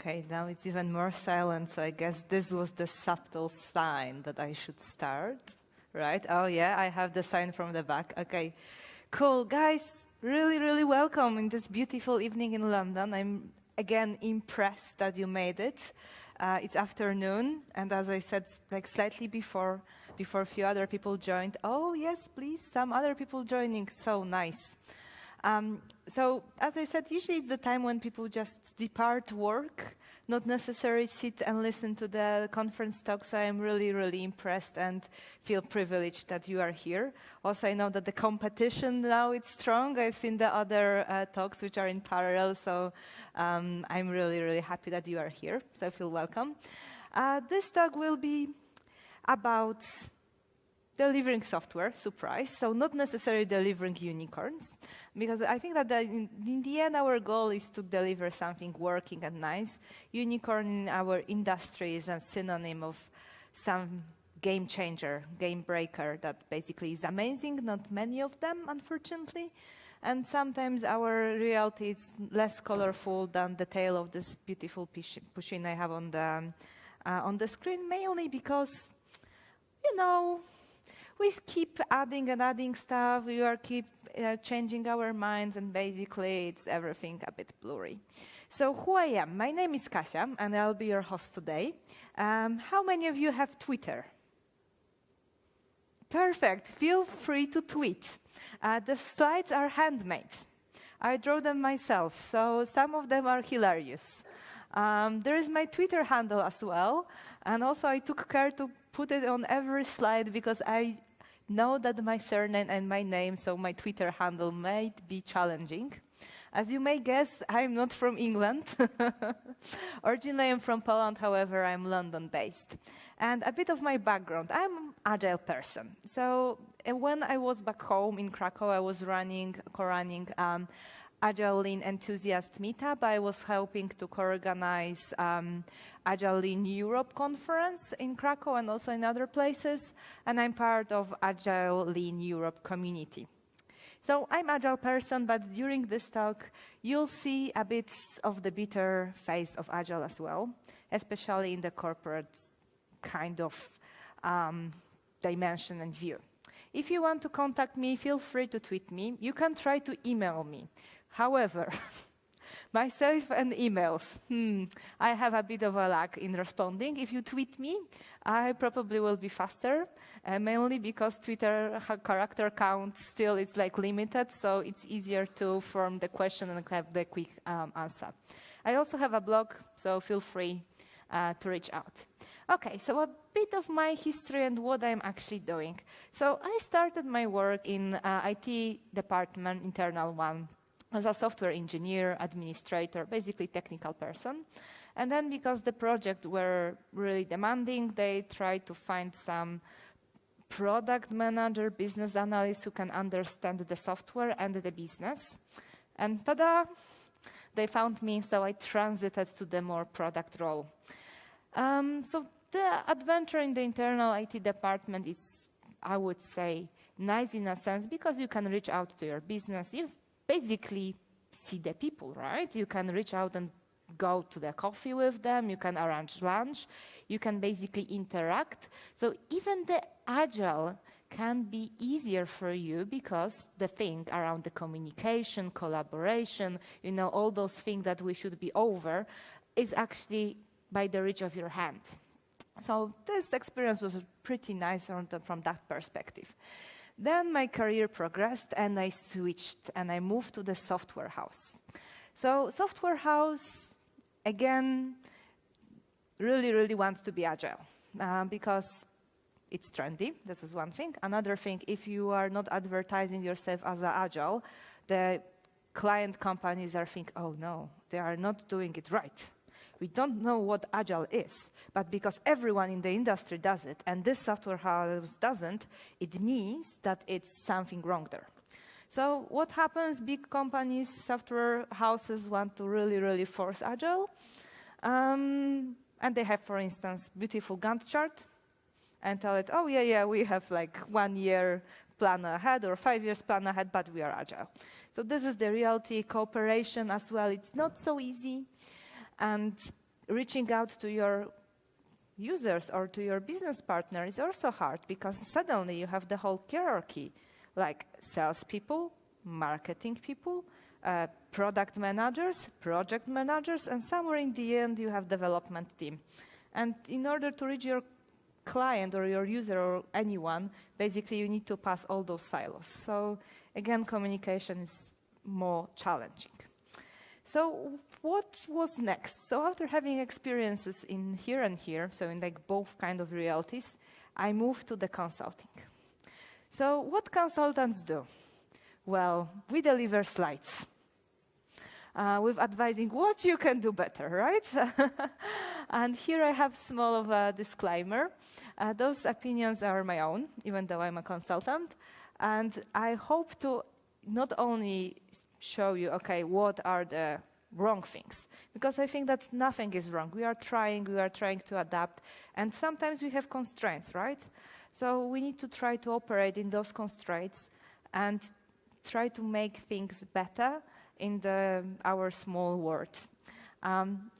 Okay, now it's even more silent, so I guess this was the subtle sign that I should start, right? Oh yeah, I have the sign from the back. Okay, cool. Guys, really, really welcome in this beautiful evening in London. I'm, again, impressed that you made it. It's afternoon, and as I said, like slightly before a few other people joined. Oh yes, please, some other people joining, so nice. So, as I said, usually it's the time when people just depart work, not necessarily sit and listen to the conference talk, so I'm really, really impressed and feel privileged that you are here. Also, I know that the competition now is strong. I've seen the other talks which are in parallel, so I'm really, really happy that you are here, so I feel welcome. This talk will be about delivering software, surprise, so not necessarily delivering unicorns, because I think that in the end our goal is to deliver something working and nice. Unicorn in our industry is a synonym of some game changer, game breaker that basically is amazing, not many of them, unfortunately. And sometimes our reality is less colorful than the tail of this beautiful pushing I have on the screen, mainly because, you know, we keep adding and adding stuff, we keep changing our minds, and basically it's everything a bit blurry. So who I am? My name is Kasia, and I'll be your host today. How many of you have Twitter? Perfect, feel free to tweet. The slides are handmade. I drew them myself, so some of them are hilarious. There is my Twitter handle as well, and also I took care to put it on every slide because I know that my surname and my name, so my Twitter handle, might be challenging. As you may guess, I'm not from England. Originally, I'm from Poland, however, I'm London-based. And a bit of my background, I'm an agile person. So when I was back home in Krakow, I was co-running Agile Lean Enthusiast Meetup. I was helping to co-organize Agile Lean Europe conference in Krakow and also in other places, and I'm part of Agile Lean Europe community. So I'm an agile person, but during this talk, you'll see a bit of the bitter face of agile as well, especially in the corporate kind of dimension and view. If you want to contact me, feel free to tweet me. You can try to email me. However, myself and emails, I have a bit of a lag in responding. If you tweet me, I probably will be faster, mainly because Twitter character count still is like limited, so it's easier to form the question and have the quick answer. I also have a blog, so feel free to reach out. Okay, so a bit of my history and what I'm actually doing. So I started my work in IT department, internal one, as a software engineer, administrator, basically technical person. And then because the projects were really demanding, they tried to find some product manager, business analyst who can understand the software and the business. And ta-da, they found me, so I transited to the more product role. So the adventure in the internal IT department is, I would say, nice in a sense because you can reach out to your business. You basically see the people, right? You can reach out and go to the coffee with them. You can arrange lunch. You can basically interact. So even the agile can be easier for you because the thing around the communication, collaboration, you know, all those things that we should be over is actually by the reach of your hand. So this experience was pretty nice from that perspective. Then my career progressed and I switched and I moved to the software house. So software house, again, really, really wants to be agile because it's trendy. This is one thing. Another thing, if you are not advertising yourself as agile, the client companies are thinking, oh no, they are not doing it right. We don't know what agile is, but because everyone in the industry does it, and this software house doesn't, it means that it's something wrong there. So what happens? Big companies, software houses want to really, really force agile. And they have, for instance, beautiful Gantt chart and tell it, oh, yeah, we have like 1 year plan ahead or 5 years plan ahead, but we are agile. So this is the reality. Cooperation as well, it's not so easy. And reaching out to your users or to your business partner is also hard because suddenly you have the whole hierarchy, like salespeople, marketing people, product managers, project managers, and somewhere in the end you have development team. And in order to reach your client or your user or anyone, basically you need to pass all those silos. So again, communication is more challenging. So what was next? So after having experiences in here and here, so in like both kind of realities, I moved to the consulting. So what consultants do? Well, we deliver slides with advising what you can do better, right? And here I have small of a disclaimer. Those opinions are my own, even though I'm a consultant. And I hope to not only show you, okay, what are the wrong things, because I think that nothing is wrong. We are trying to adapt, and sometimes we have constraints, right? So we need to try to operate in those constraints and try to make things better in our small world.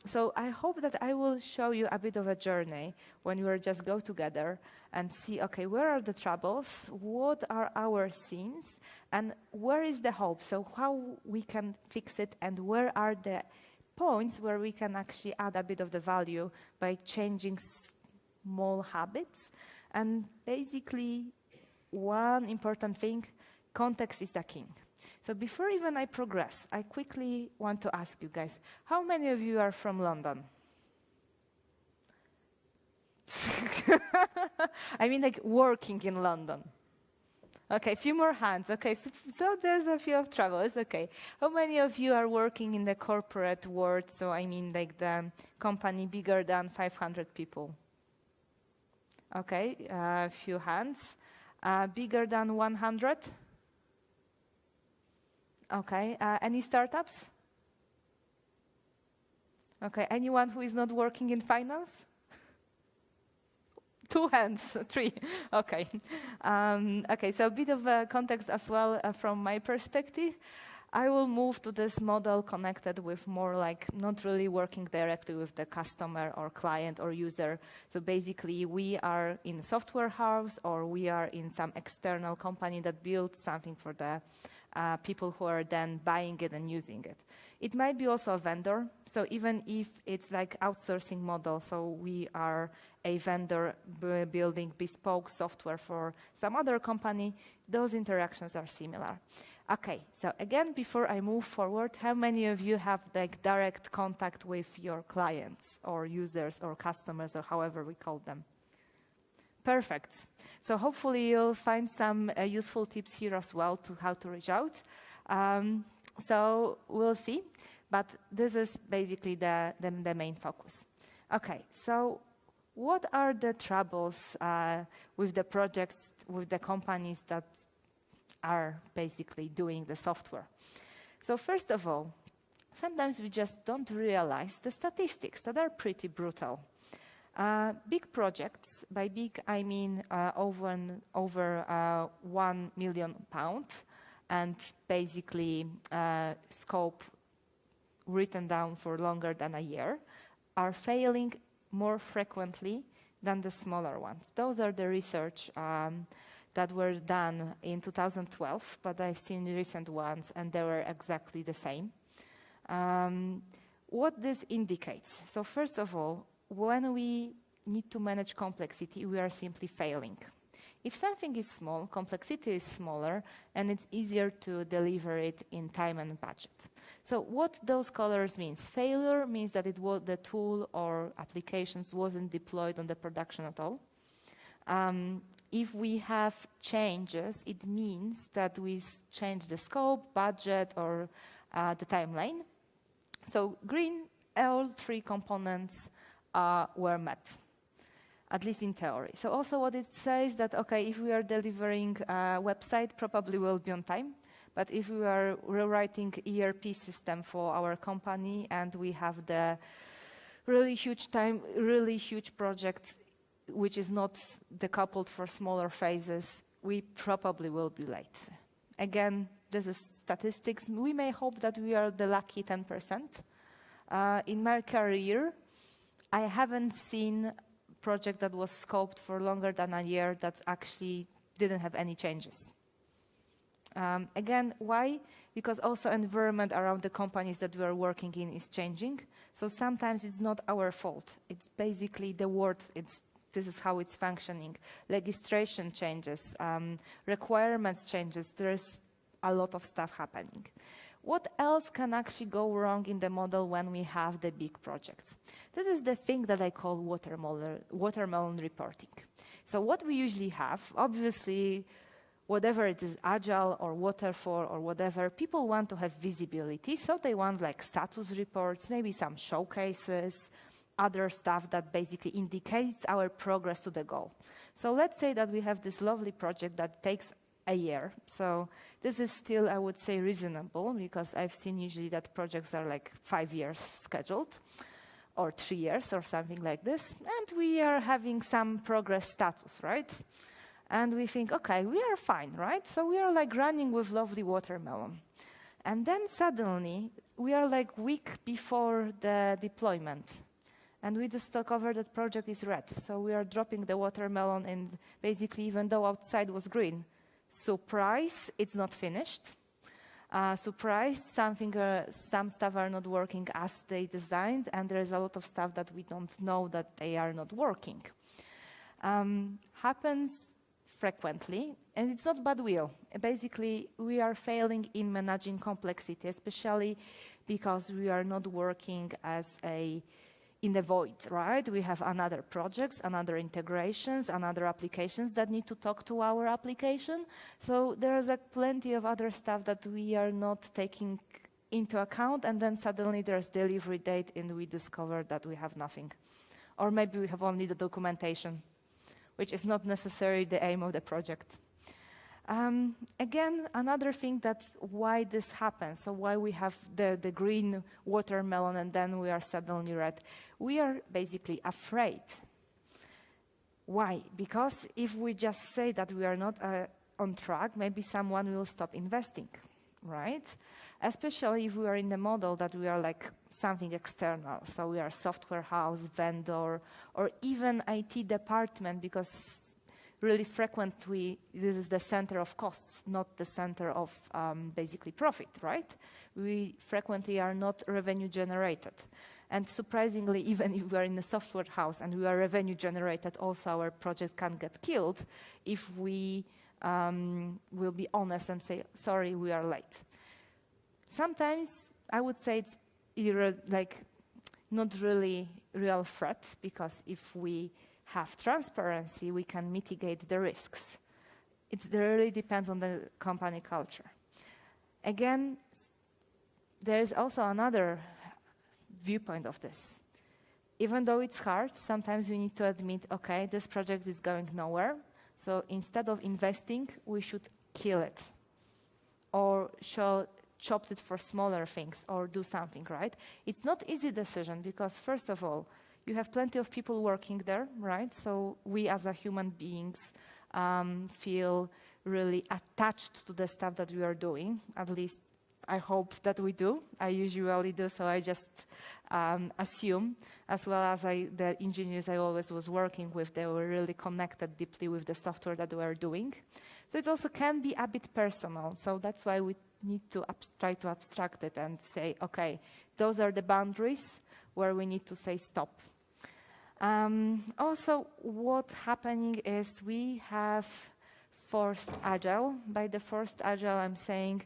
So I hope that I will show you a bit of a journey when we just go together and see, okay, where are the troubles, what are our sins, and where is the hope? So how we can fix it, and where are the points where we can actually add a bit of the value by changing small habits. And basically, one important thing, context is the king. So before even I progress, I quickly want to ask you guys, how many of you are from London? I mean, like working in London. Okay, a few more hands. Okay, so there's a few of travelers. Okay, how many of you are working in the corporate world? So I mean, like the company bigger than 500 people. Okay, a few hands. Bigger than 100? Okay, any startups? Okay, anyone who is not working in finance? 2 hands, 3. Okay. Okay, so a bit of context as well from my perspective. I will move to this model connected with more like not really working directly with the customer or client or user. So basically, we are in software house or we are in some external company that builds something for the people who are then buying it and using it. It might be also a vendor. So even if it's like outsourcing model, so we are a vendor building bespoke software for some other company, those interactions are similar. Okay, so again, before I move forward, how many of you have like direct contact with your clients or users or customers or however we call them? Perfect. So hopefully you'll find some useful tips here as well to how to reach out. So we'll see, but this is basically the main focus. Okay, so what are the troubles with the projects, with the companies that are basically doing the software? So first of all, sometimes we just don't realize the statistics that are pretty brutal. Big projects, by big I mean over £1 million, and basically scope written down for longer than a year, are failing more frequently than the smaller ones. Those are the research that were done in 2012, but I've seen recent ones and they were exactly the same. What this indicates? So first of all, when we need to manage complexity, we are simply failing. If something is small, complexity is smaller, and it's easier to deliver it in time and budget. So what those colors means? Failure means that the tool or applications wasn't deployed on the production at all. If we have changes, it means that we change the scope, budget, or the timeline. So green, all 3 components were met, at least in theory. So also what it says that, okay, if we are delivering a website, probably will be on time. But if we are rewriting ERP system for our company and we have the really huge project, which is not decoupled for smaller phases, we probably will be late. Again, this is statistics. We may hope that we are the lucky 10%. In my career, I haven't seen a project that was scoped for longer than a year that actually didn't have any changes. Again, why? Because also environment around the companies that we are working in is changing. So sometimes it's not our fault. It's basically the world. This is how it's functioning. Legislation changes, requirements changes. There's a lot of stuff happening. What else can actually go wrong in the model when we have the big projects? This is the thing that I call watermelon reporting. So what we usually have, obviously, whatever it is, agile or waterfall or whatever, people want to have visibility. So they want like status reports, maybe some showcases, other stuff that basically indicates our progress to the goal. So let's say that we have this lovely project that takes a year. So this is still, I would say, reasonable, because I've seen usually that projects are like 5 years scheduled, or 3 years or something like this. And we are having some progress status, right? And we think, okay, we are fine, right? So we are like running with lovely watermelon. And then suddenly, we are like week before the deployment. And we discover that project is red. So we are dropping the watermelon, and basically, even though outside was green, surprise, it's not finished. Surprise, some stuff are not working as they designed, and there is a lot of stuff that we don't know that they are not working. Happens frequently, and it's not bad will. Basically, we are failing in managing complexity, especially because we are not working in the void, right? We have another projects, another integrations, another applications that need to talk to our application. So there's like plenty of other stuff that we are not taking into account, and then suddenly there's delivery date and we discover that we have nothing. Or maybe we have only the documentation, which is not necessarily the aim of the project. Again, another thing that's why this happens, so why we have the green watermelon and then we are suddenly red. We are basically afraid. Why? Because if we just say that we are not on track, maybe someone will stop investing, right? Especially if we are in the model that we are like something external. So we are software house, vendor, or even IT department, because really frequently, this is the center of costs, not the center of basically profit, right? We frequently are not revenue generated. And surprisingly, even if we are in a software house and we are revenue generated, also our project can get killed if we will be honest and say, sorry, we are late. Sometimes I would say it's like not really real threat, because if we have transparency, we can mitigate the risks. It really depends on the company culture. Again, there is also another viewpoint of this. Even though it's hard, sometimes we need to admit, okay, this project is going nowhere, so instead of investing, we should kill it, or chop it for smaller things, or do something, right? It's not easy decision, because first of all, you have plenty of people working there, right? So we as a human beings feel really attached to the stuff that we are doing. At least I hope that we do. I usually do, so I just assume, as well as the engineers I always was working with, they were really connected deeply with the software that we are doing. So it also can be a bit personal. So that's why we need to try to abstract it and say, okay, those are the boundaries where we need to say stop. Also, what's happening is we have forced agile. By the forced agile, I'm saying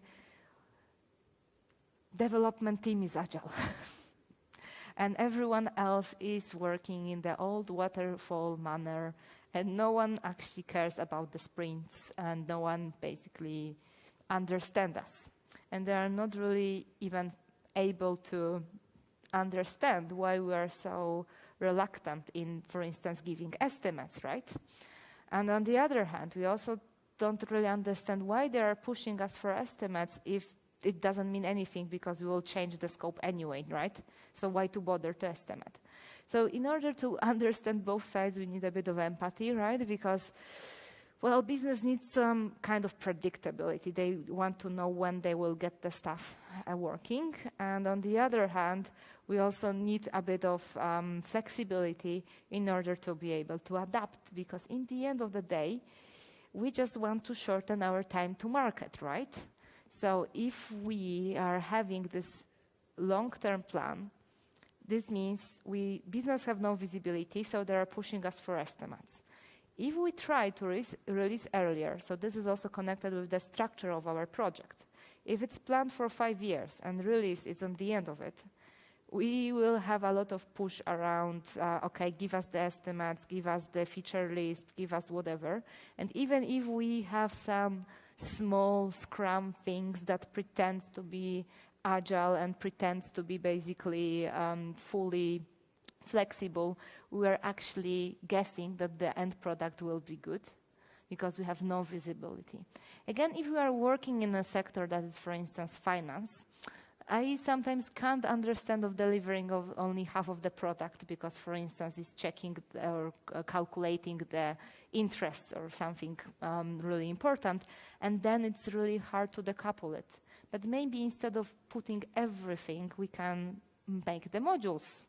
development team is agile. And everyone else is working in the old waterfall manner, and no one actually cares about the sprints, and no one basically understands us. And they are not really even able to understand why we are so reluctant in, for instance, giving estimates, right? And on the other hand, we also don't really understand why they are pushing us for estimates if it doesn't mean anything, because we will change the scope anyway, right? So why to bother to estimate? So in order to understand both sides, we need a bit of empathy, right? Because Well, business needs some kind of predictability. They want to know when they will get the stuff working. And on the other hand, we also need a bit of flexibility in order to be able to adapt, because in the end of the day, we just want to shorten our time to market, right? So if we are having this long-term plan, this means business have no visibility, so they are pushing us for estimates. If we try to release earlier, so this is also connected with the structure of our project. If it's planned for 5 years and release is on the end of it, we will have a lot of push around, okay, give us the estimates, give us the feature list, give us whatever. And even if we have some small Scrum things that pretends to be agile and pretends to be basically fully flexible, we are actually guessing that the end product will be good because we have no visibility. Again, if we are working in a sector that is, for instance, finance, I sometimes can't understand of delivering of only half of the product because, for instance, it's checking or calculating the interests or something really important, and then it's really hard to decouple it. But maybe instead of putting everything, we can make the modules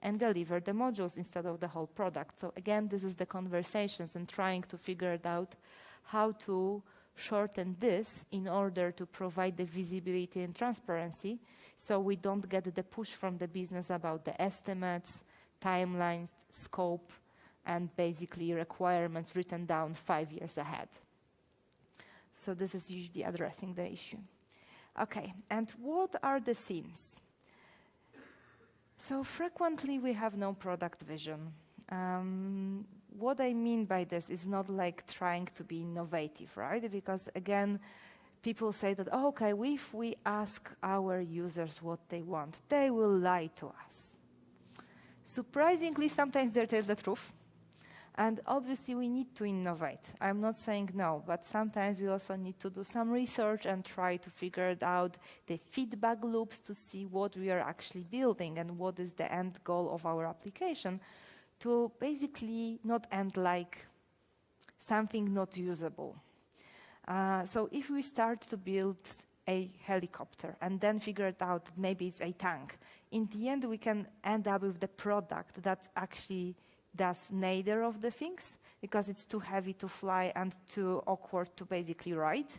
and deliver the modules instead of the whole product. So again, this is the conversations and trying to figure it out how to shorten this in order to provide the visibility and transparency so we don't get the push from the business about the estimates, timelines, scope, and basically requirements written down 5 years ahead. So this is usually addressing the issue. Okay, and what are the themes? So frequently we have no product vision. What I mean by this is not like trying to be innovative, right? Because again, people say that, oh, okay, if we ask our users what they want, they will lie to us. Surprisingly, sometimes they tell the truth. And obviously we need to innovate. I'm not saying no, but sometimes we also need to do some research and try to figure out the feedback loops to see what we are actually building and what is the end goal of our application, to basically not end like something not usable. So if we start to build a helicopter and then figure it out that maybe it's a tank, in the end we can end up with the product that actually does neither of the things because it's too heavy to fly and too awkward to basically write.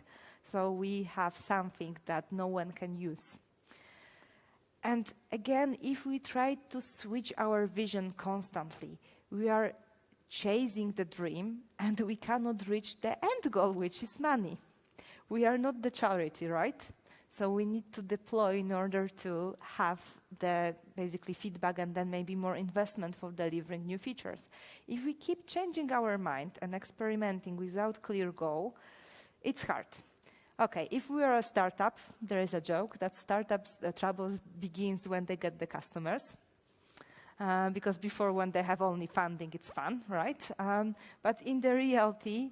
So we have something that no one can use. And again, if we try to switch our vision constantly, we are chasing the dream and we cannot reach the end goal, which is money. We are not the charity, right? So we need to deploy in order to have the basically feedback and then maybe more investment for delivering new features. If we keep changing our mind and experimenting without clear goal, it's hard. Okay, if we are a startup, there is a joke that startups' troubles begins when they get the customers. Because before, when they have only funding, it's fun, right? But in the reality,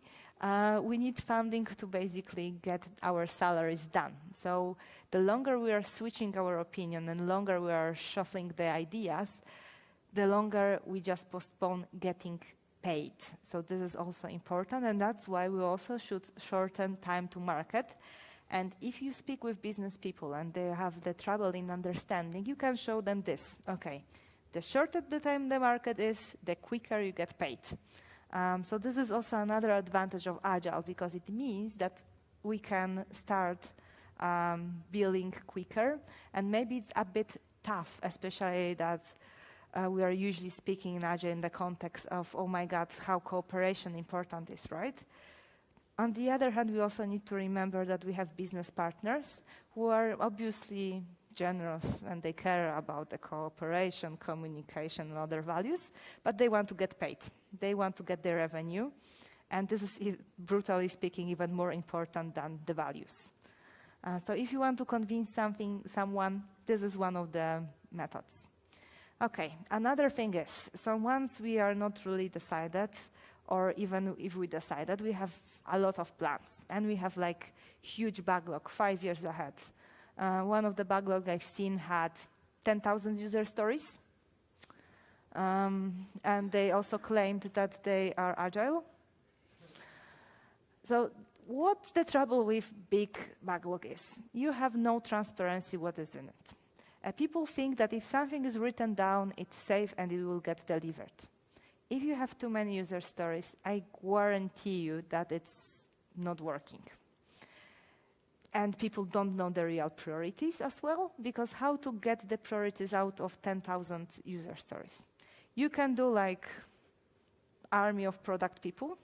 we need funding to basically get our salaries done. So the longer we are switching our opinion and longer we are shuffling the ideas, the longer we just postpone getting paid. So this is also important, and that's why we also should shorten time to market. And if you speak with business people and they have the trouble in understanding, you can show them this. Okay, the shorter the time the market is, the quicker you get paid. So this is also another advantage of Agile, because it means that we can start billing quicker, and maybe it's a bit tough, especially that we are usually speaking in Agile in the context of, oh my God, how cooperation important is, right? On the other hand, we also need to remember that we have business partners who are obviously generous and they care about the cooperation, communication, and other values, but they want to get paid. They want to get their revenue, and this is, brutally speaking, even more important than the values. So if you want to convince someone, this is one of the methods. Okay, another thing is, so once we are not really decided, or even if we decided, we have a lot of plans, and we have like huge backlog, 5 years ahead. One of the backlog I've seen had 10,000 user stories, and they also claimed that they are agile. So what's the trouble with big backlog is? You have no transparency what is in it. People think that if something is written down, it's safe and it will get delivered. If you have too many user stories, I guarantee you that it's not working. And people don't know the real priorities as well, because how to get the priorities out of 10,000 user stories? You can do like army of product people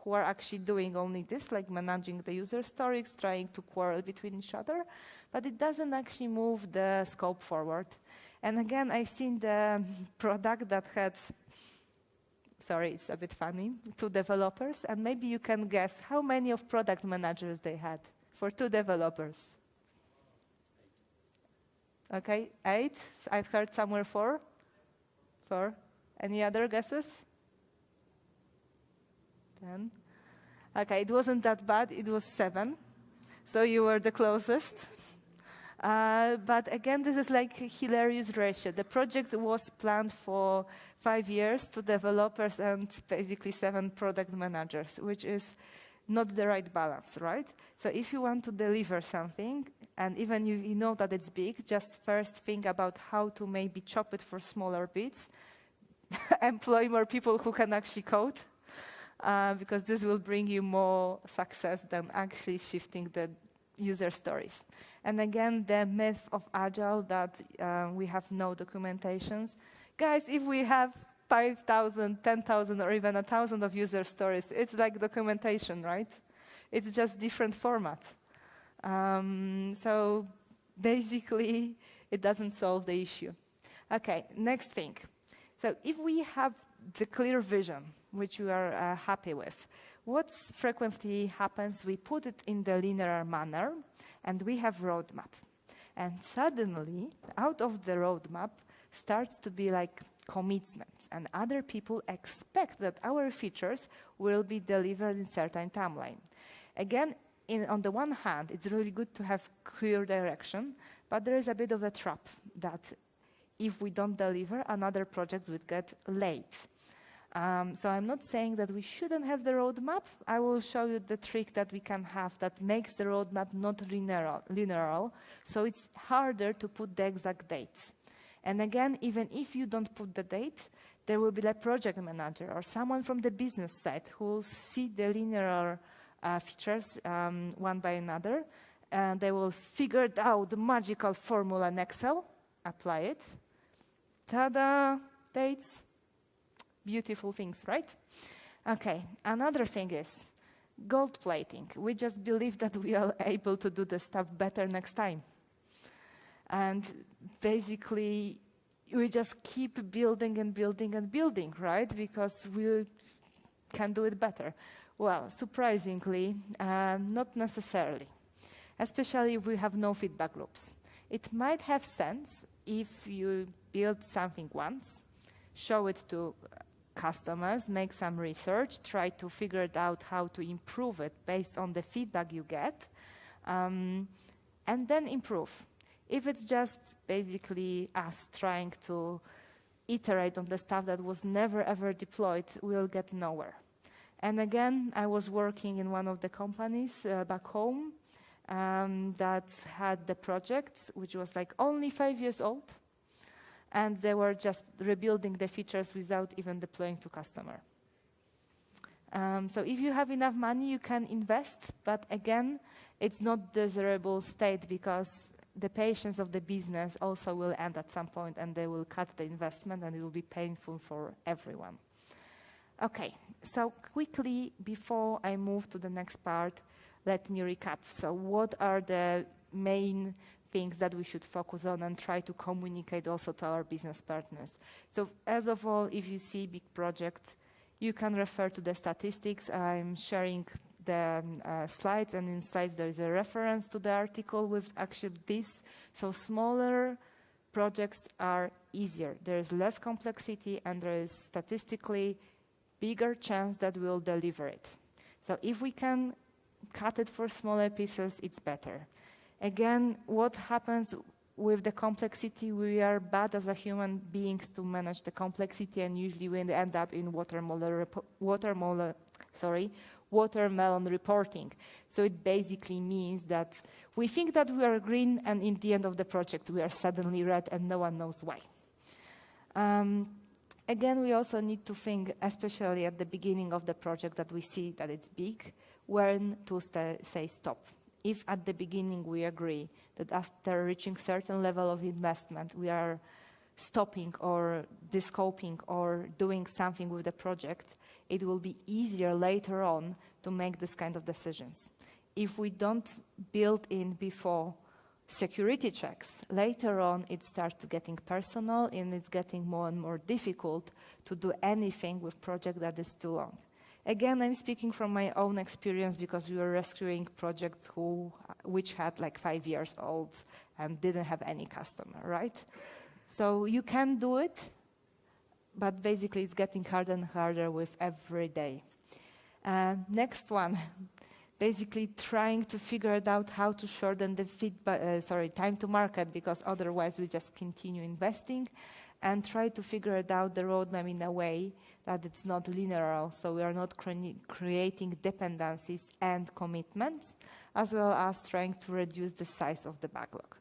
who are actually doing only this, like managing the user stories, trying to quarrel between each other, but it doesn't actually move the scope forward. And again, I've seen the product that had, sorry, it's a bit funny, 2 developers, and maybe you can guess how many of product managers they had for 2 developers. Okay, 8. I've heard somewhere 4. 4. Any other guesses? 10. Okay, it wasn't that bad. It was 7. So you were the closest. But again, this is like a hilarious ratio. The project was planned for 5 years, 2 developers and basically 7 product managers, which is not the right balance, right? So if you want to deliver something, and even you know that it's big, just first think about how to maybe chop it for smaller bits, employ more people who can actually code, because this will bring you more success than actually shifting the user stories. And again, the myth of Agile that we have no documentations. Guys, if we have 5,000, 10,000, or even 1,000 of user stories, it's like documentation, right? It's just different format. So basically, it doesn't solve the issue. Okay, next thing. So if we have the clear vision, which we are happy with, what frequently happens, we put it in the linear manner, and we have roadmap. And suddenly, out of the roadmap, starts to be like commitments, and other people expect that our features will be delivered in certain timeline. Again, on the one hand, it's really good to have clear direction, but there is a bit of a trap that if we don't deliver, another project would get late. So I'm not saying that we shouldn't have the roadmap. I will show you the trick that we can have that makes the roadmap not linear, so it's harder to put the exact dates. And again, even if you don't put the date, there will be a project manager or someone from the business side who will see the linear features one by another, and they will figure out the magical formula in Excel, apply it. Ta-da! Dates. Beautiful things, right? Okay, another thing is gold plating. We just believe that we are able to do the stuff better next time. And basically, we just keep building and building and building, right? Because we can do it better. Well, surprisingly, not necessarily, especially if we have no feedback loops. It might have sense if you build something once, show it to customers, make some research, try to figure it out how to improve it based on the feedback you get, and then improve. If it's just basically us trying to iterate on the stuff that was never ever deployed, we'll get nowhere. And again, I was working in one of the companies back home that had the project, which was like only 5 years old, and they were just rebuilding the features without even deploying to customer. So if you have enough money, you can invest, but again, it's not desirable state because the patience of the business also will end at some point and they will cut the investment and it will be painful for everyone. Okay, so quickly, before I move to the next part, let me recap. So what are the main things that we should focus on and try to communicate also to our business partners? So as of all, if you see big projects, you can refer to the statistics. I'm sharing the slides, and in slides there is a reference to the article with actually this. So smaller projects are easier. There is less complexity and there is statistically bigger chance that we'll deliver it. So if we can cut it for smaller pieces, it's better. Again, what happens with the complexity? We are bad as a human beings to manage the complexity, and usually we end up in watermelon reporting. So it basically means that we think that we are green, and in the end of the project, we are suddenly red, and no one knows why. Again, we also need to think, especially at the beginning of the project that we see that it's big, when to say stop. If at the beginning we agree that after reaching certain level of investment, we are stopping or descoping or doing something with the project, it will be easier later on to make this kind of decisions. If we don't build in before security checks, later on it starts to getting personal, and it's getting more and more difficult to do anything with project that is too long. Again, I'm speaking from my own experience because we were rescuing projects which had like 5 years old and didn't have any customer, right? So you can do it, but basically it's getting harder and harder with every day. Next one. Basically trying to figure it out how to shorten the time to market, because otherwise we just continue investing, and try to figure it out the roadmap in a way that it's not linear, so we are not creating dependencies and commitments, as well as trying to reduce the size of the backlog.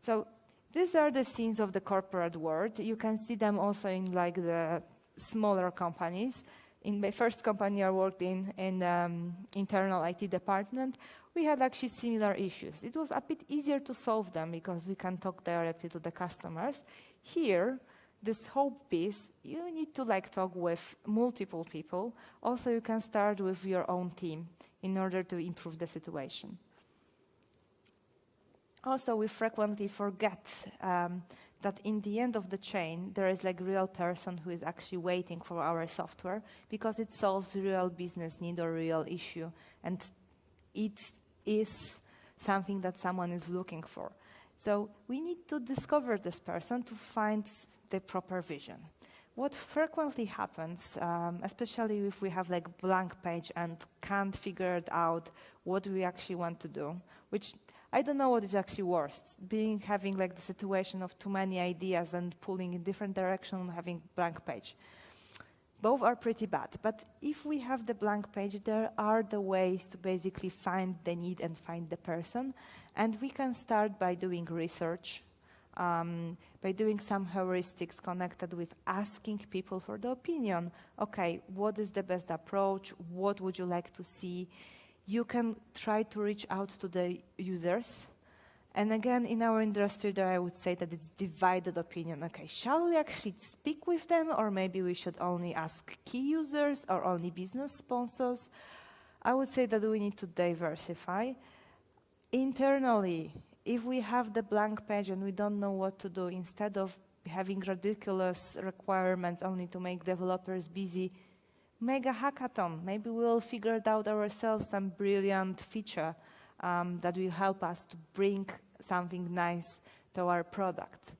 So these are the scenes of the corporate world. You can see them also in like the smaller companies. In my first company I worked in internal IT department, we had actually similar issues. It was a bit easier to solve them because we can talk directly to the customers. Here, this whole piece, you need to like talk with multiple people. Also, you can start with your own team in order to improve the situation. Also, we frequently forget that in the end of the chain, there is like a real person who is actually waiting for our software because it solves real business need or real issue, and it is something that someone is looking for. So we need to discover this person to find the proper vision. What frequently happens, especially if we have like blank page and can't figure it out what we actually want to do, which I don't know what is actually worse, having like the situation of too many ideas and pulling in different directions, having blank page. Both are pretty bad, but if we have the blank page, there are the ways to basically find the need and find the person, and we can start by doing research, by doing some heuristics connected with asking people for the opinion. Okay, what is the best approach? What would you like to see? You can try to reach out to the users. And again, in our industry there, I would say that it's divided opinion. Okay, shall we actually speak with them, or maybe we should only ask key users or only business sponsors? I would say that we need to diversify. Internally, if we have the blank page and we don't know what to do, instead of having ridiculous requirements only to make developers busy, make a hackathon. Maybe we'll figure it out ourselves, some brilliant feature that will help us to bring something nice to our product.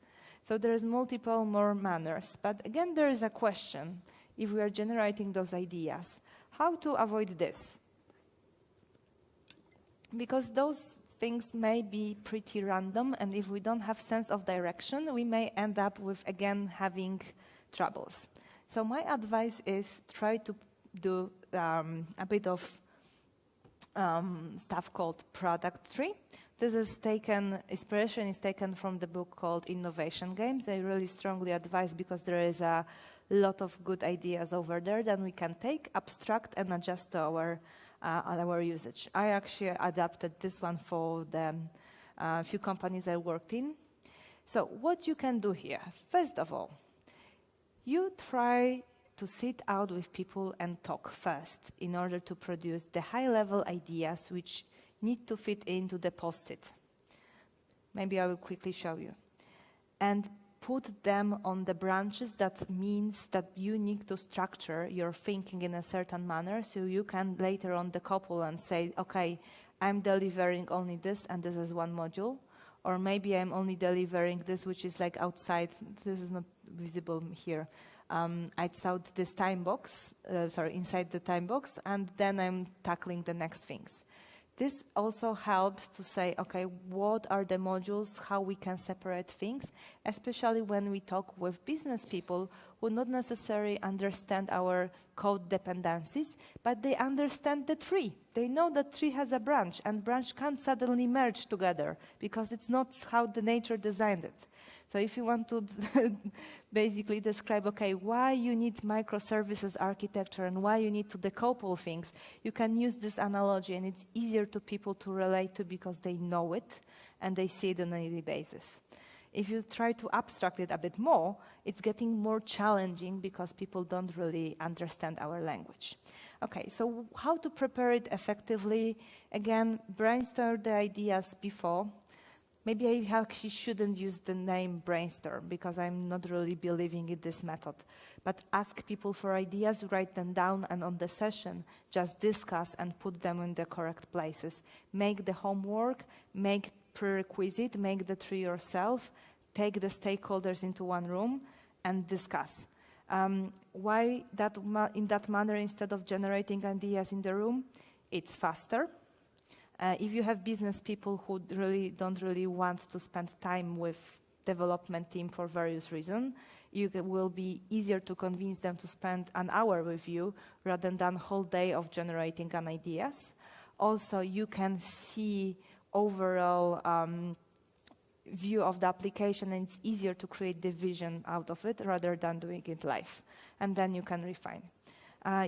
So there's multiple more manners. But again, there is a question, if we are generating those ideas, how to avoid this? Because those things may be pretty random, and if we don't have sense of direction, we may end up with, again, having troubles. So my advice is try to do a bit of stuff called product tree. This is inspiration is taken from the book called Innovation Games. I really strongly advise, because there is a lot of good ideas over there that we can take, abstract, and adjust to our usage. I actually adapted this one for the few companies I worked in. So what you can do here, first of all, you try to sit out with people and talk first in order to produce the high-level ideas which need to fit into the post-it. Maybe I will quickly show you. And put them on the branches. That means that you need to structure your thinking in a certain manner, so you can later on decouple and say, okay, I'm delivering only this, and this is one module. Or maybe I'm only delivering this, which is like outside. This is not visible here. Outside this time box, inside the time box, and then I'm tackling the next things. This also helps to say, okay, what are the modules, how we can separate things, especially when we talk with business people who not necessarily understand our code dependencies, but they understand the tree. They know that tree has a branch, and branch can't suddenly merge together because it's not how the nature designed it. So if you want to basically describe, okay, why you need microservices architecture and why you need to decouple things, you can use this analogy, and it's easier to people to relate to because they know it and they see it on a daily basis. If you try to abstract it a bit more, it's getting more challenging because people don't really understand our language. Okay, so how to prepare it effectively? Again, brainstorm the ideas before. Maybe I actually shouldn't use the name brainstorm because I'm not really believing in this method. But ask people for ideas, write them down, and on the session, just discuss and put them in the correct places. Make the homework, make prerequisite, make the tree yourself, take the stakeholders into one room, and discuss. Why that in that manner instead of generating ideas in the room? It's faster. If you have business people who don't really want to spend time with development team for various reasons, it will be easier to convince them to spend an hour with you rather than a whole day of generating an ideas. Also, you can see overall view of the application, and it's easier to create the vision out of it rather than doing it live. And then you can refine.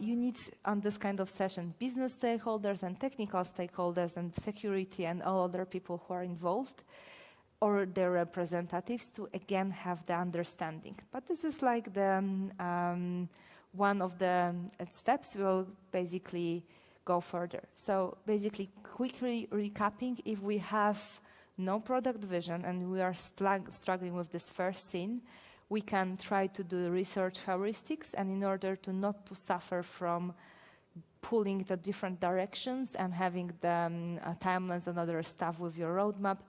You need, on this kind of session, business stakeholders and technical stakeholders and security and all other people who are involved, or their representatives, to again have the understanding. But this is like the one of the steps. We'll basically go further. So basically, quickly recapping, if we have no product vision and we are struggling with this first scene, we can try to do research heuristics, and in order to not to suffer from pulling the different directions and having the timelines and other stuff with your roadmap,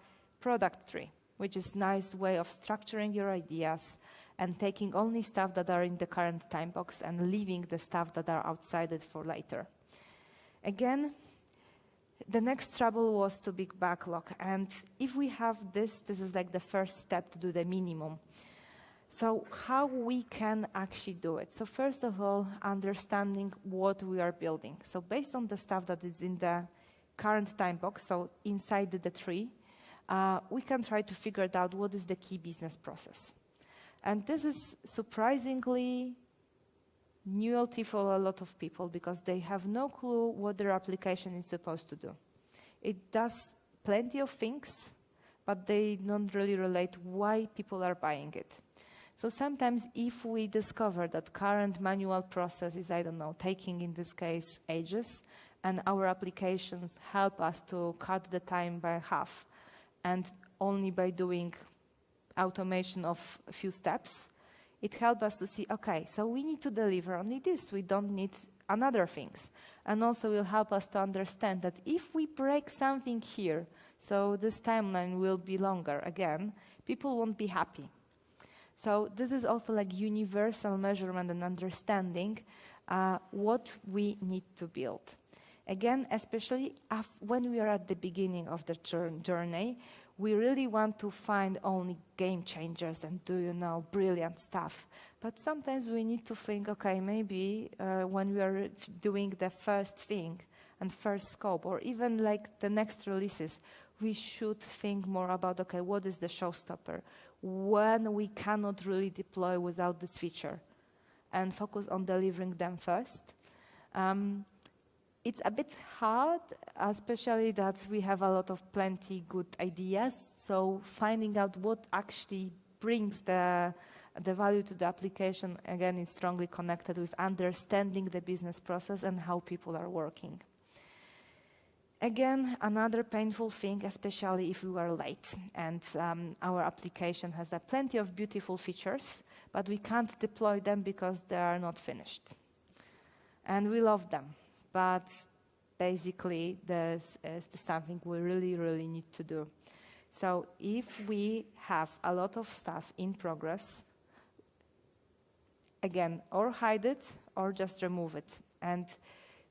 product tree, which is a nice way of structuring your ideas and taking only stuff that are in the current time box and leaving the stuff that are outside it for later. Again, the next trouble was too big backlog, and if we have this is like the first step to do the minimum. So how we can actually do it? So first of all, understanding what we are building. So based on the stuff that is in the current time box, so inside the tree, we can try to figure out what is the key business process. And this is surprisingly nullity for a lot of people because they have no clue what their application is supposed to do. It does plenty of things, but they don't really relate why people are buying it. So sometimes if we discover that current manual process is, I don't know, taking in this case ages, and our applications help us to cut the time by half, and only by doing automation of a few steps, it helps us to see, okay, so we need to deliver only this, we don't need another things. And also will help us to understand that if we break something here, so this timeline will be longer again, people won't be happy. So this is also like universal measurement and understanding what we need to build. Again, especially when we are at the beginning of the journey, we really want to find only game changers and do, brilliant stuff. But sometimes we need to think, okay, maybe when we are doing the first thing and first scope, or even like the next releases, we should think more about, okay, what is the showstopper? When we cannot really deploy without this feature, and focus on delivering them first. It's a bit hard, especially that we have a lot of plenty good ideas. So finding out what actually brings the value to the application, again, is strongly connected with understanding the business process and how people are working. Again, another painful thing, especially if we are late and our application has plenty of beautiful features, but we can't deploy them because they are not finished. And we love them, but basically this is something we really, really need to do. So if we have a lot of stuff in progress, again, or hide it or just remove it. And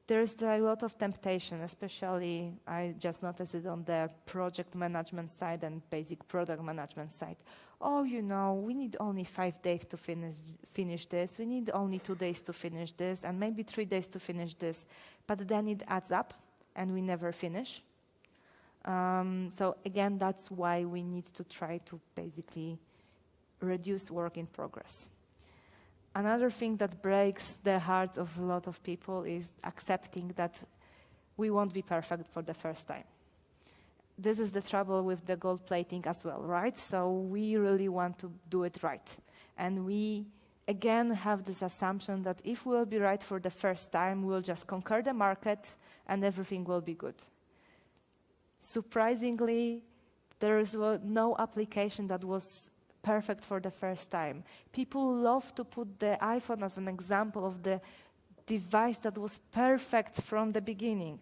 There's a lot of temptation, especially I just noticed it on the project management side and basic product management side. Oh, you know, we need only 5 days to finish this. We need only 2 days to finish this, and maybe 3 days to finish this. But then it adds up, and we never finish. So again, that's why we need to try to basically reduce work in progress. Another thing that breaks the hearts of a lot of people is accepting that we won't be perfect for the first time. This is the trouble with the gold plating as well, right? So we really want to do it right. And we, again, have this assumption that if we'll be right for the first time, we'll just conquer the market and everything will be good. Surprisingly, there is no application that was perfect for the first time. People love to put the iPhone as an example of the device that was perfect from the beginning.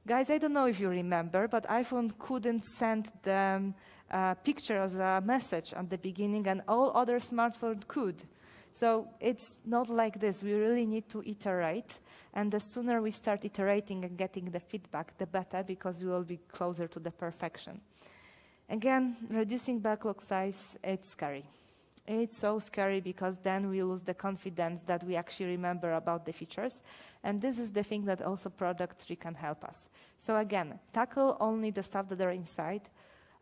Guys, I don't know if you remember, but iPhone couldn't send the picture as a message at the beginning, and all other smartphones could. So it's not like this. We really need to iterate, and the sooner we start iterating and getting the feedback, the better, because we will be closer to the perfection. Again, reducing backlog size, it's scary. It's so scary because then we lose the confidence that we actually remember about the features. And this is the thing that also Product Tree can help us. So again, tackle only the stuff that are inside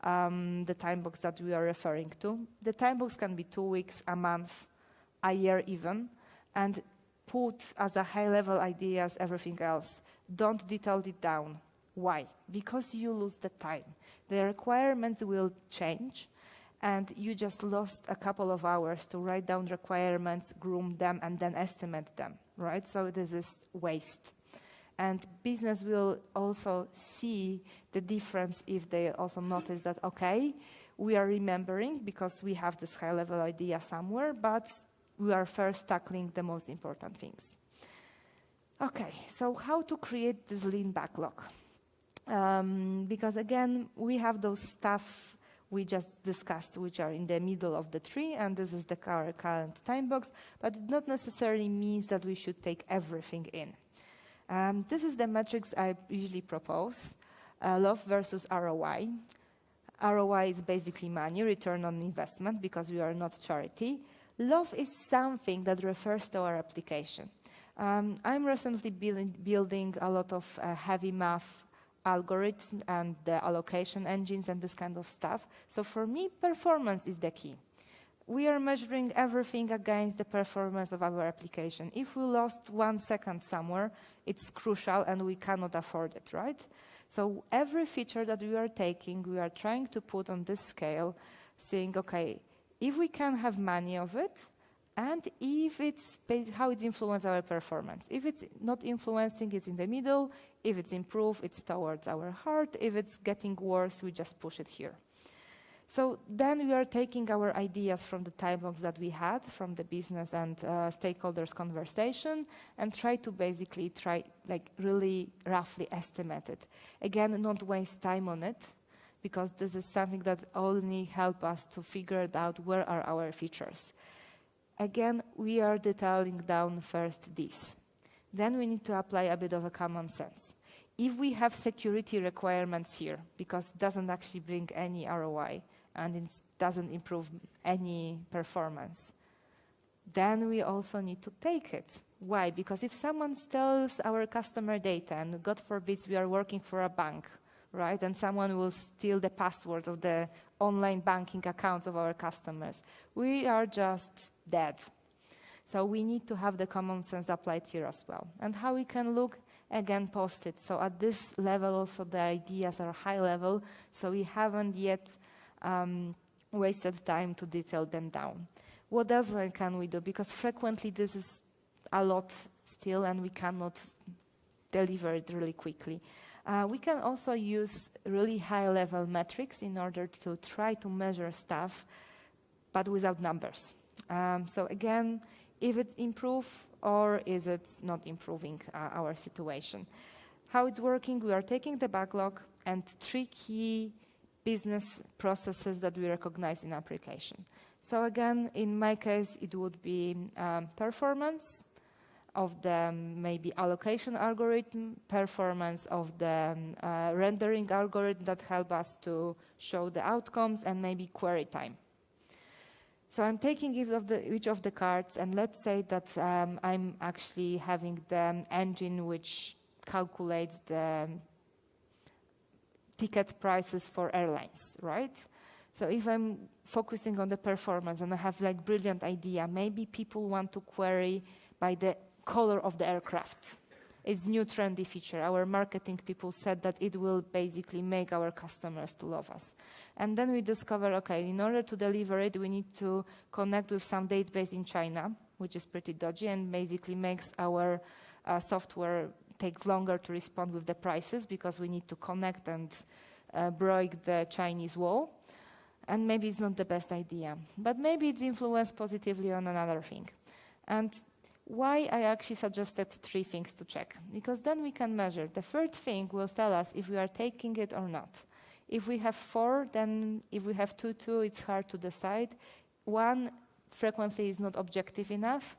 the time box that we are referring to. The time box can be 2 weeks, a month, a year even, and put as a high-level ideas everything else. Don't detail it down. Why? Because you lose the time. The requirements will change, and you just lost a couple of hours to write down requirements, groom them, and then estimate them, right? So this is waste. And business will also see the difference if they also notice that, okay, we are remembering because we have this high-level idea somewhere, but we are first tackling the most important things. Okay, so how to create this lean backlog? Because again, we have those stuff we just discussed, which are in the middle of the tree, and this is the current time box, but it not necessarily means that we should take everything in. This is the metrics I usually propose, LOV versus ROI. ROI is basically money, return on investment, because we are not charity. LOV is something that refers to our application. I'm recently building a lot of heavy math algorithms and the allocation engines and this kind of stuff. So for me, performance is the key. We are measuring everything against the performance of our application. If we lost 1 second somewhere, it's crucial and we cannot afford it, right? So every feature that we are taking, we are trying to put on this scale, saying, okay, if we can have money of it, and if it's how it influences our performance. If it's not influencing, it's in the middle. If it's improved, it's towards our heart. If it's getting worse, we just push it here. So then we are taking our ideas from the time box that we had, from the business and stakeholders conversation, and try to basically really roughly estimate it. Again, not waste time on it, because this is something that only help us to figure it out where are our features. Again, we are detailing down first this. Then we need to apply a bit of a common sense. If we have security requirements here, because it doesn't actually bring any ROI and it doesn't improve any performance, then we also need to take it. Why? Because if someone steals our customer data, and God forbid we are working for a bank, right, and someone will steal the password of the online banking accounts of our customers, we are just dead. So we need to have the common sense applied here as well. And how we can look, again, post it. So at this level also the ideas are high level, so we haven't yet wasted time to detail them down. What else can we do? Because frequently this is a lot still and we cannot deliver it really quickly. We can also use really high-level metrics in order to try to measure stuff, but without numbers. So again, if it's improved or is it not improving our situation. How it's working, we are taking the backlog and 3 key business processes that we recognize in application. So again, in my case, it would be performance, of the maybe allocation algorithm, performance of the rendering algorithm that help us to show the outcomes, and maybe query time. So I'm taking each of the cards, and let's say that I'm actually having the engine which calculates the ticket prices for airlines, right? So if I'm focusing on the performance and I have like brilliant idea, maybe people want to query by the color of the aircraft. It's new trendy feature. Our marketing people said that it will basically make our customers to love us. And then we discover, okay, in order to deliver it, we need to connect with some database in China, which is pretty dodgy and basically makes our software take longer to respond with the prices because we need to connect and break the Chinese wall. And maybe it's not the best idea, but maybe it's influenced positively on another thing. And why I actually suggested 3 things to check, because then we can measure. The third thing will tell us if we are taking it or not. If we have 4, then if we have 2, it's hard to decide. 1 frequently is not objective enough.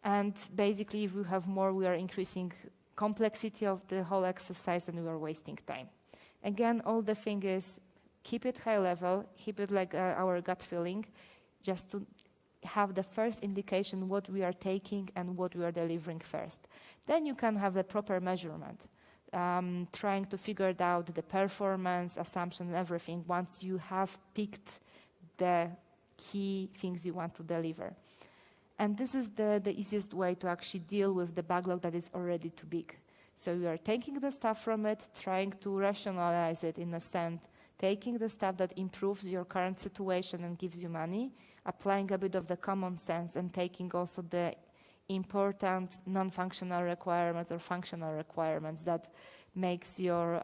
And basically, if we have more, we are increasing complexity of the whole exercise and we are wasting time. Again, all the thing is, keep it high level, keep it like our gut feeling, just to have the first indication what we are taking and what we are delivering first. Then you can have the proper measurement, trying to figure it out the performance, assumption, everything, once you have picked the key things you want to deliver. And this is the easiest way to actually deal with the backlog that is already too big. So you are taking the stuff from it, trying to rationalize it in a sense, taking the stuff that improves your current situation and gives you money, applying a bit of the common sense and taking also the important non-functional requirements or functional requirements that makes your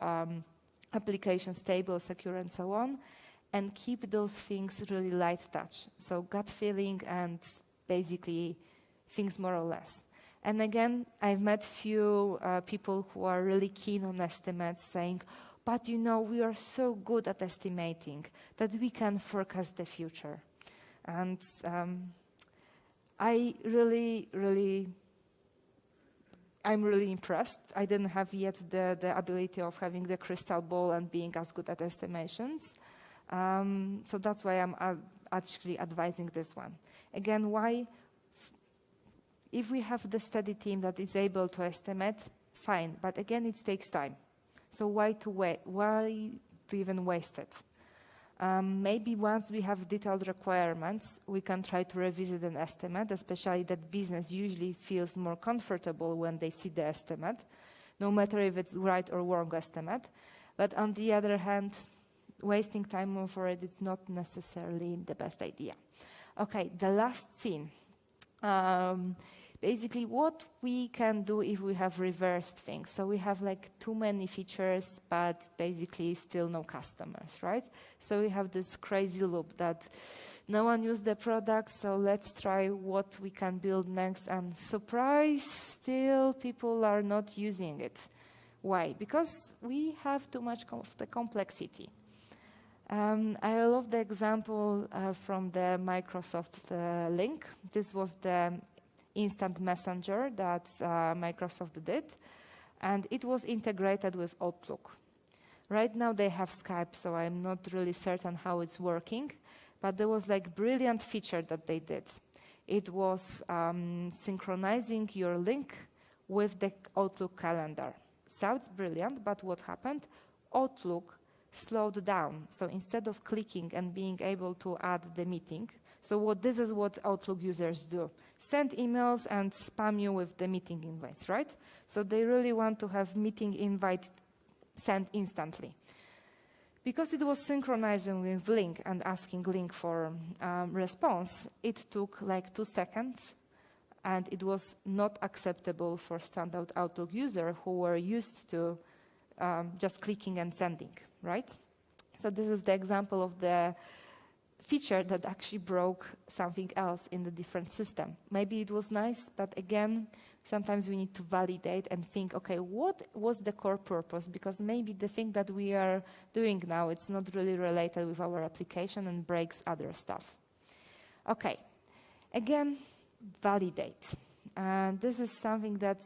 application stable, secure, and so on, and keep those things really light touch. So gut feeling and basically things more or less. And again, I've met few people who are really keen on estimates saying, but you know, we are so good at estimating that we can forecast the future. And I'm really impressed. I didn't have yet the ability of having the crystal ball and being as good at estimations. So that's why I'm actually advising this one. Again, why? If we have the steady team that is able to estimate, fine. But again, it takes time. So why to even waste it? Maybe once we have detailed requirements, we can try to revisit an estimate, especially that business usually feels more comfortable when they see the estimate, no matter if it's right or wrong estimate. But on the other hand, wasting time for it is not necessarily the best idea. Okay, the last scene. Basically, what we can do if we have reversed things. So we have like too many features, but basically still no customers, right? So we have this crazy loop that no one used the product, so let's try what we can build next. And surprise, still people are not using it. Why? Because we have too much of the complexity. I love the example from the Microsoft link. This was the instant messenger that Microsoft did, and it was integrated with Outlook. Right now they have Skype, so I'm not really certain how it's working, but there was like brilliant feature that they did. It was synchronizing your link with the Outlook calendar. Sounds brilliant, but what happened? Outlook slowed down. So instead of clicking and being able to add the meeting, so this is what Outlook users do. Send emails and spam you with the meeting invites, right? So they really want to have meeting invite sent instantly. Because it was synchronizing with link and asking link for response, it took like 2 seconds, and it was not acceptable for standard Outlook user who were used to just clicking and sending, right? So this is the example of the feature that actually broke something else in the different system. Maybe it was nice, but again, sometimes we need to validate and think, okay, what was the core purpose? Because maybe the thing that we are doing now, it's not really related with our application and breaks other stuff. Okay, again, validate. And this is something that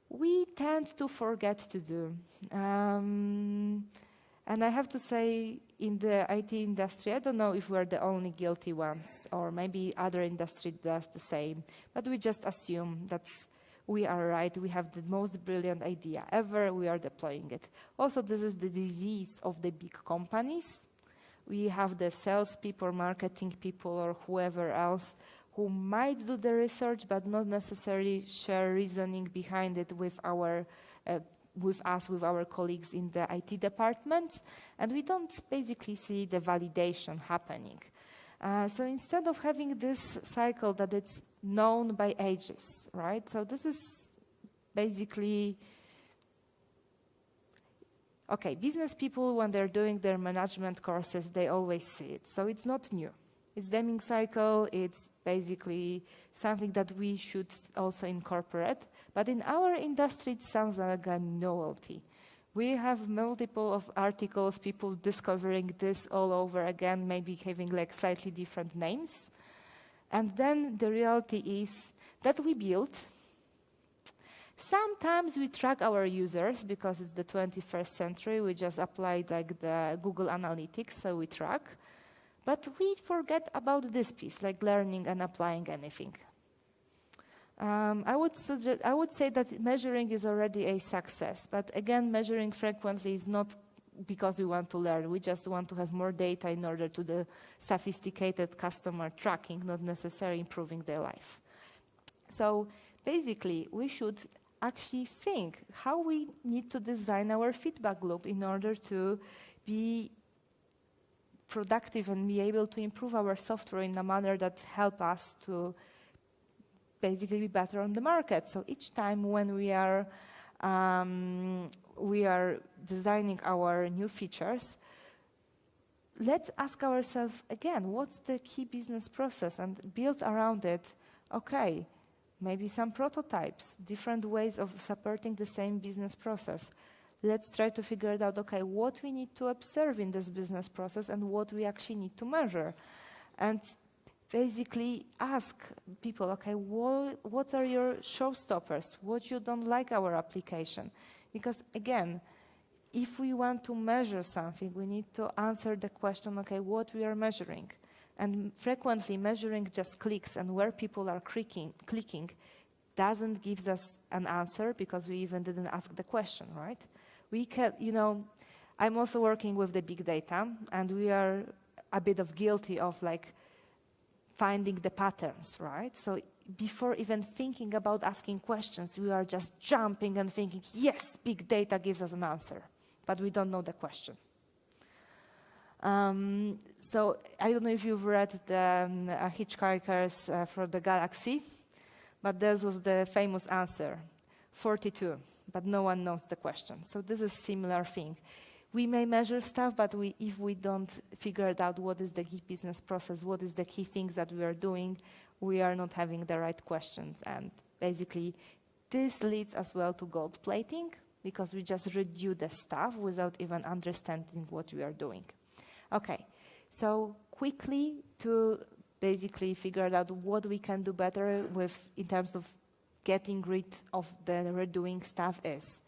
we tend to forget to do. And I have to say, in the IT industry, I don't know if we're the only guilty ones, or maybe other industry does the same, but we just assume that we are right, we have the most brilliant idea ever, we are deploying it. Also, this is the disease of the big companies. We have the salespeople, marketing people, or whoever else who might do the research, but not necessarily share reasoning behind it with our with our colleagues in the IT departments, and we don't basically see the validation happening. So instead of having this cycle that it's known by ages, right? So this is basically, okay, business people, when they're doing their management courses, they always see it. So it's not new. It's Deming cycle, it's basically something that we should also incorporate. But in our industry, it sounds like a novelty. We have multiple of articles, people discovering this all over again, maybe having like slightly different names. And then the reality is that we build. Sometimes we track our users because it's the 21st century. We just applied like the Google Analytics, so we track. But we forget about this piece, like learning and applying anything. I would say that measuring is already a success, but again, measuring frequently is not because we want to learn. We just want to have more data in order to do sophisticated customer tracking, not necessarily improving their life. So basically, we should actually think how we need to design our feedback loop in order to be productive and be able to improve our software in a manner that help us to basically be better on the market. So each time when we are designing our new features, let's ask ourselves again, what's the key business process, and build around it, okay, maybe some prototypes, different ways of supporting the same business process. Let's try to figure it out, okay, what we need to observe in this business process and what we actually need to measure. And basically ask people, okay, what are your showstoppers? What you don't like our application? Because again, if we want to measure something, we need to answer the question, okay, what we are measuring. And frequently measuring just clicks and where people are clicking doesn't give us an answer because we even didn't ask the question, right? We can, I'm also working with the big data, and we are a bit of guilty of like finding the patterns, right? So before even thinking about asking questions, we are just jumping and thinking, yes, big data gives us an answer, but we don't know the question. So I don't know if you've read the Hitchhikers for the Galaxy, but this was the famous answer, 42, but no one knows the question. So this is a similar thing. We may measure stuff, but if we don't figure it out what is the key business process, what is the key things that we are doing, we are not having the right questions. And basically, this leads as well to gold plating, because we just redo the stuff without even understanding what we are doing. Okay, so quickly to basically figure out what we can do better with in terms of getting rid of the redoing stuff is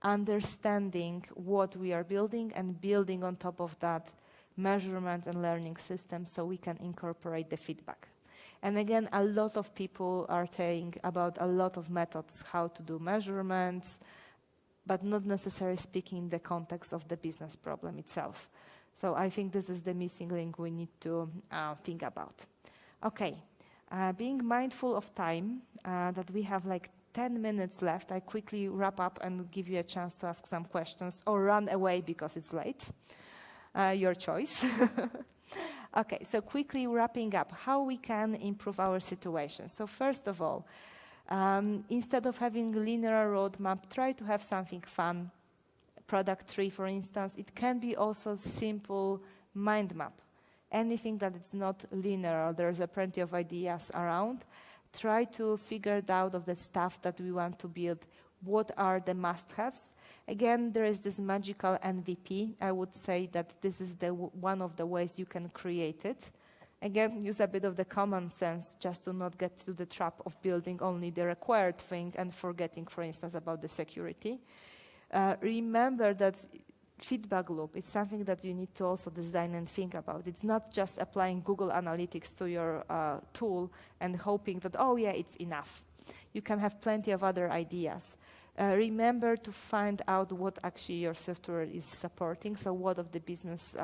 understanding what we are building and building on top of that measurement and learning system so we can incorporate the feedback. And again, a lot of people are saying about a lot of methods how to do measurements, but not necessarily speaking in the context of the business problem itself. So I think this is the missing link we need to think about. Okay, being mindful of time, that we have like 10 minutes left, I quickly wrap up and give you a chance to ask some questions or run away because it's late. Your choice. Okay, so quickly wrapping up, how we can improve our situation. So first of all, instead of having a linear roadmap, try to have something fun. Product tree, for instance, it can be also simple mind map. Anything that is not linear, there's plenty of ideas around. Try to figure it out of the stuff that we want to build. What are the must-haves? Again, there is this magical MVP. I would say that this is one of the ways you can create it. Again, use a bit of the common sense just to not get to the trap of building only the required thing and forgetting, for instance, about the security. Remember that feedback loop is something that you need to also design and think about. It's not just applying Google Analytics to your tool and hoping that, oh yeah, it's enough. You can have plenty of other ideas. Remember to find out what actually your software is supporting, so what of the business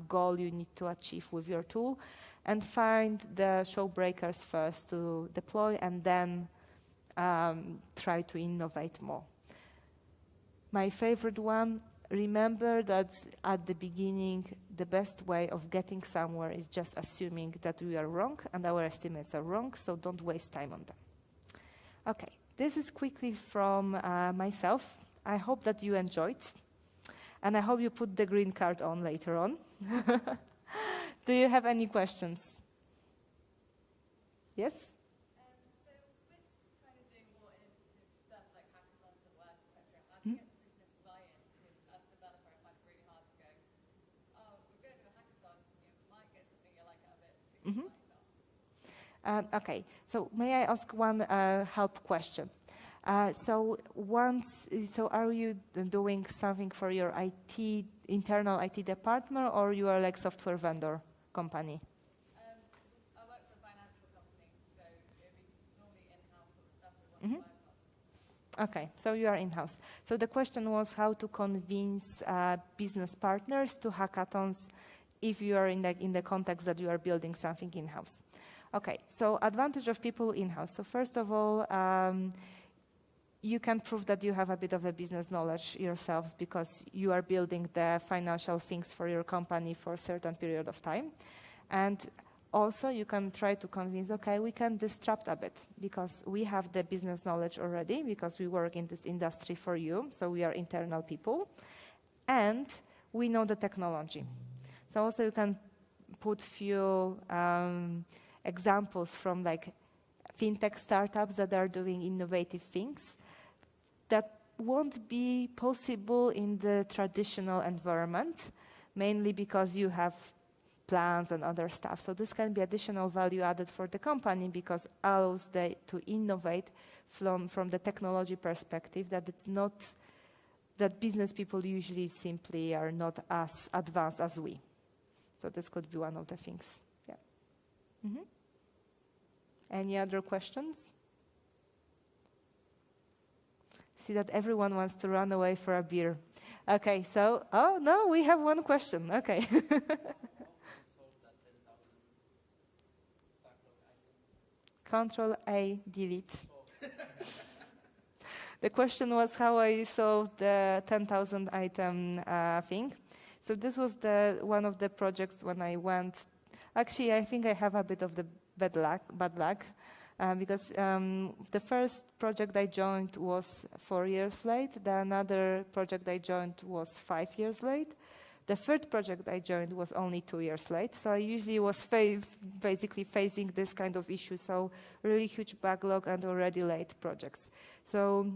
goal you need to achieve with your tool, and find the show breakers first to deploy and then try to innovate more. My favorite one, remember that at the beginning, the best way of getting somewhere is just assuming that we are wrong and our estimates are wrong, so don't waste time on them. Okay, this is quickly from myself. I hope that you enjoyed, and I hope you put the green card on later on. Do you have any questions? Yes? So with kind of doing more innovative stuff like hackathons at work, etc., how do you get the business buy-in? Because as a developer, I find it really hard to go, oh, we're going to do a hackathon, you might get something you like out of it, but you might not. Okay, so may I ask one help question? So are you doing something for your internal IT department, or you are like software vendor company? I work for a financial company, so it would be normally in-house sort of stuff we want to buy from. Okay, so you are in-house. So the question was how to convince business partners to hackathons if you are in the context that you are building something in-house. Okay, so advantage of people in-house. So first of all, you can prove that you have a bit of a business knowledge yourselves because you are building the financial things for your company for a certain period of time. And also you can try to convince, okay, we can disrupt a bit because we have the business knowledge already because we work in this industry for you, so we are internal people, and we know the technology. So also you can put few examples from like fintech startups that are doing innovative things that won't be possible in the traditional environment, mainly because you have plans and other stuff. So this can be additional value added for the company because allows them to innovate from the technology perspective that it's not, that business people usually simply are not as advanced as we. So this could be one of the things. Yeah. Any other questions? See that everyone wants to run away for a beer. Okay, so, oh no, we have one question. Okay. Control A, delete. The question was how I solved the 10,000 item thing. So this was one of the projects when I went. Actually, I think I have a bit of the bad luck. Because the first project I joined was 4 years late. The another project I joined was 5 years late. The third project I joined was only 2 years late. So I usually was basically facing this kind of issue. So really huge backlog and already late projects. So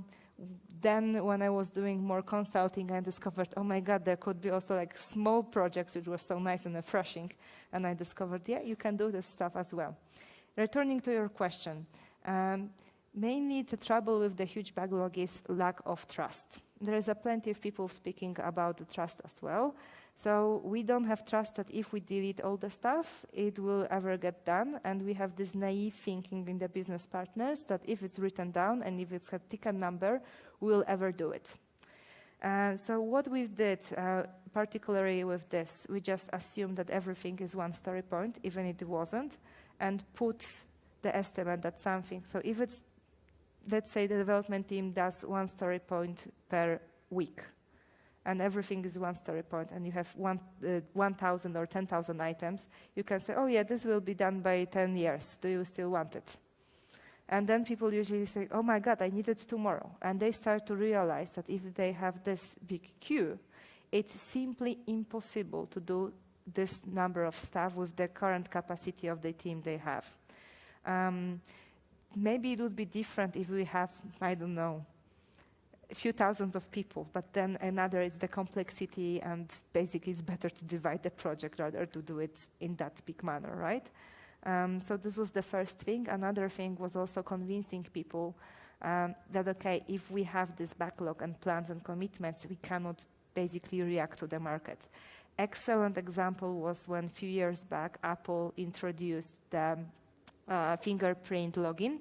then when I was doing more consulting, I discovered, oh my God, there could be also like small projects, which was so nice and refreshing. And I discovered, yeah, you can do this stuff as well. Returning to your question, mainly the trouble with the huge backlog is lack of trust. There is plenty of people speaking about the trust as well. So we don't have trust that if we delete all the stuff, it will ever get done. And we have this naive thinking in the business partners that if it's written down and if it's a ticket number, we'll ever do it. So what we did, particularly with this, we just assumed that everything is one story point, even if it wasn't, and put the estimate that something. So if it's, let's say the development team does one story point per week, and everything is one story point, and you have 1,000 or 10,000 items, you can say, oh yeah, this will be done by 10 years. Do you still want it? And then people usually say, oh my God, I need it tomorrow. And they start to realize that if they have this big queue, it's simply impossible to do this number of staff with the current capacity of the team they have. Maybe it would be different if we have, I don't know, a few thousands of people, but then another is the complexity, and basically it's better to divide the project rather to do it in that big manner, right? So this was the first thing. Another thing was also convincing people that, okay, if we have this backlog and plans and commitments, we cannot basically react to the market. Excellent example was when a few years back, Apple introduced the fingerprint login.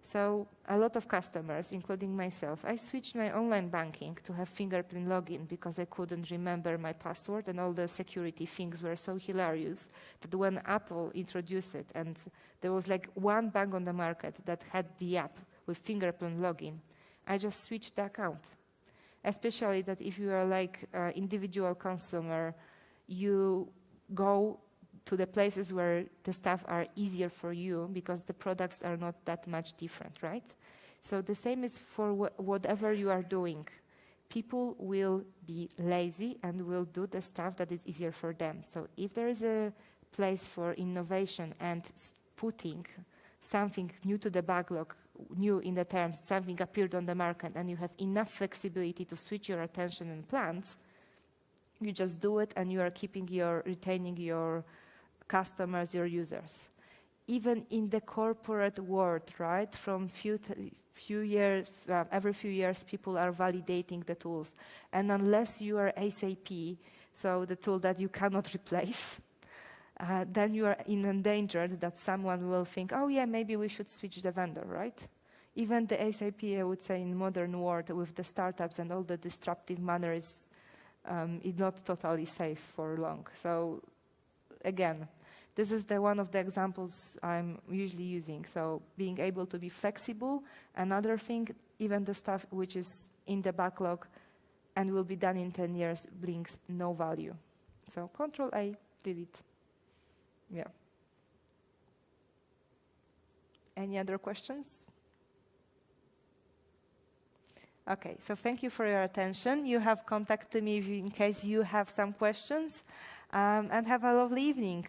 So a lot of customers, including myself, I switched my online banking to have fingerprint login because I couldn't remember my password, and all the security things were so hilarious that when Apple introduced it, and there was like one bank on the market that had the app with fingerprint login, I just switched the account. Especially that if you are like an individual consumer, you go to the places where the stuff are easier for you because the products are not that much different, right? So the same is for whatever you are doing. People will be lazy and will do the stuff that is easier for them. So if there is a place for innovation and putting something new to the backlog, new in the terms, something appeared on the market and you have enough flexibility to switch your attention and plans, you just do it and you are retaining your customers, your users. Even in the corporate world, right? From few years, every few years, people are validating the tools. And unless you are SAP, so the tool that you cannot replace, then you are endangered that someone will think, oh yeah, maybe we should switch the vendor, right? Even the SAP, I would say, in modern world with the startups and all the disruptive manner is not totally safe for long. So again, this is one of the examples I'm usually using. So being able to be flexible. Another thing, even the stuff which is in the backlog and will be done in 10 years brings no value. So Control A, delete. Yeah. Any other questions? Okay, so thank you for your attention. You have contacted me in case you have some questions, and have a lovely evening.